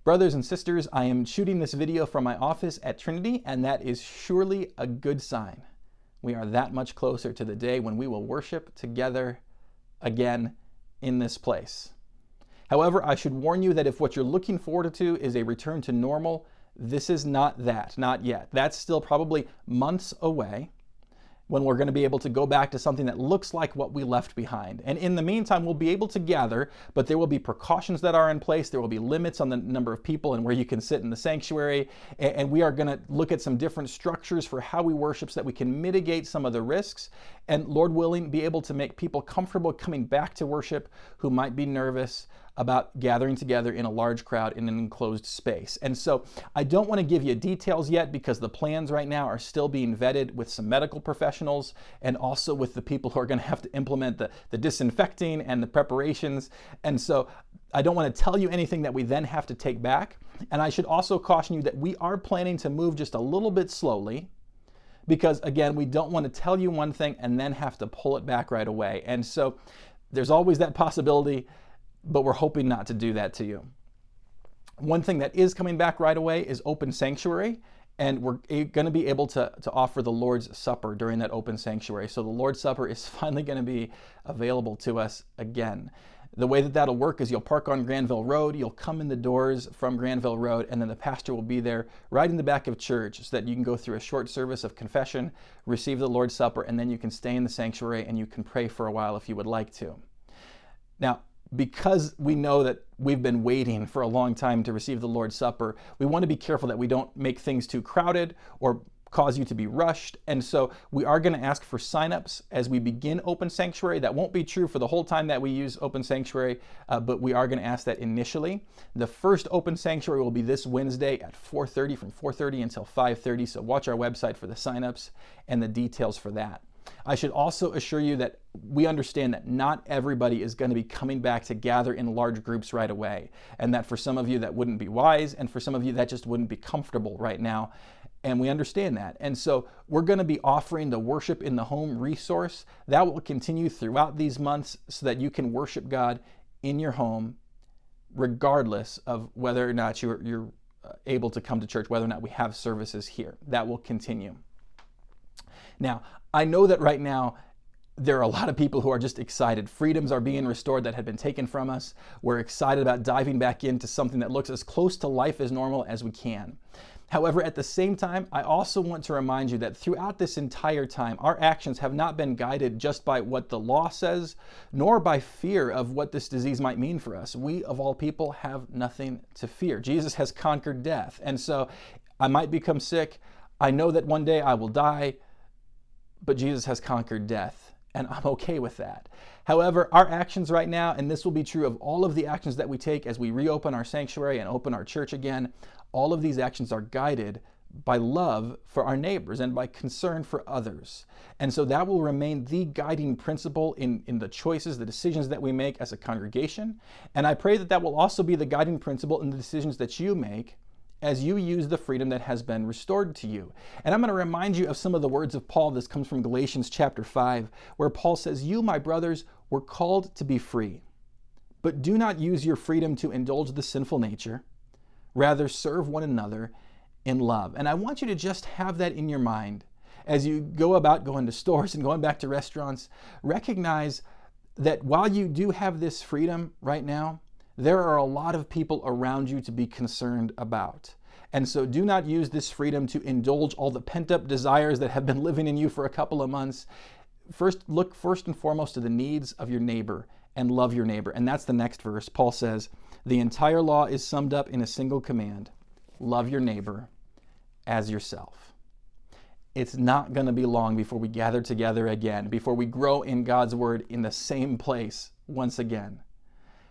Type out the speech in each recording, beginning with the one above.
Brothers and sisters, I am shooting this video from my office at Trinity, and that is surely a good sign. We are that much closer to the day when we will worship together again in this place. However, I should warn you that if what you're looking forward to is a return to normal, this is not that, not yet. That's still probably months away when we're going to be able to go back to something that looks like what we left behind. And in the meantime, we'll be able to gather, but there will be precautions that are in place. There will be limits on the number of people and where you can sit in the sanctuary. And we are going to look at some different structures for how we worship so that we can mitigate some of the risks and, Lord willing, be able to make people comfortable coming back to worship who might be nervous about gathering together in a large crowd in an enclosed space. And so I don't want to give you details yet because the plans right now are still being vetted with some medical professionals and also with the people who are going to have to implement the disinfecting and the preparations. And so I don't want to tell you anything that we then have to take back. And I should also caution you that we are planning to move just a little bit slowly, because again, we don't want to tell you one thing and then have to pull it back right away. And so there's always that possibility, but we're hoping not to do that to you. One thing that is coming back right away is Open Sanctuary, and we're going to be able to offer the Lord's Supper during that Open Sanctuary. So the Lord's Supper is finally going to be available to us again. The way that that'll work is you'll park on Granville Road, you'll come in the doors from Granville Road, and then the pastor will be there right in the back of church so that you can go through a short service of confession, receive the Lord's Supper, and then you can stay in the sanctuary and you can pray for a while if you would like to. Now, because we know that we've been waiting for a long time to receive the Lord's Supper, we want to be careful that we don't make things too crowded or cause you to be rushed. And so we are going to ask for signups as we begin Open Sanctuary. That won't be true for the whole time that we use Open Sanctuary, but we are going to ask that initially. The first Open Sanctuary will be this Wednesday at 4:30, from 4:30 until 5:30. So watch our website for the signups and the details for that. I should also assure you that we understand that not everybody is going to be coming back to gather in large groups right away, and that for some of you that wouldn't be wise, and for some of you that just wouldn't be comfortable right now, and we understand that. And so we're going to be offering the Worship in the Home resource. That will continue throughout these months so that you can worship God in your home regardless of whether or not you're able to come to church, whether or not we have services here. That will continue. Now, I know that right now there are a lot of people who are just excited. Freedoms are being restored that had been taken from us. We're excited about diving back into something that looks as close to life as normal as we can. However, at the same time, I also want to remind you that throughout this entire time, our actions have not been guided just by what the law says, nor by fear of what this disease might mean for us. We, of all people, have nothing to fear. Jesus has conquered death. And so I might become sick. I know that one day I will die, but Jesus has conquered death, and I'm okay with that. However, our actions right now, and this will be true of all of the actions that we take as we reopen our sanctuary and open our church again, all of these actions are guided by love for our neighbors and by concern for others. And so that will remain the guiding principle in the choices, the decisions that we make as a congregation. And I pray that that will also be the guiding principle in the decisions that you make as you use the freedom that has been restored to you. And I'm going to remind you of some of the words of Paul. This comes from Galatians chapter 5, where Paul says, "You, my brothers, were called to be free, but do not use your freedom to indulge the sinful nature. Rather, serve one another in love." And I want you to just have that in your mind as you go about going to stores and going back to restaurants. Recognize that while you do have this freedom right now, there are a lot of people around you to be concerned about. And so do not use this freedom to indulge all the pent-up desires that have been living in you for a couple of months. Look first and foremost to the needs of your neighbor and love your neighbor. And that's the next verse. Paul says, the entire law is summed up in a single command: love your neighbor as yourself. It's not going to be long before we gather together again, before we grow in God's word in the same place once again.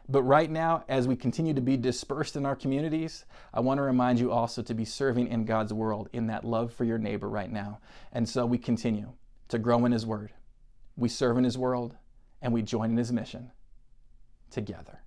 But right now, as we continue to be dispersed in our communities, I want to remind you also to be serving in God's world in that love for your neighbor right now. And so we continue to grow in His word. We serve in His world, and we join in His mission together.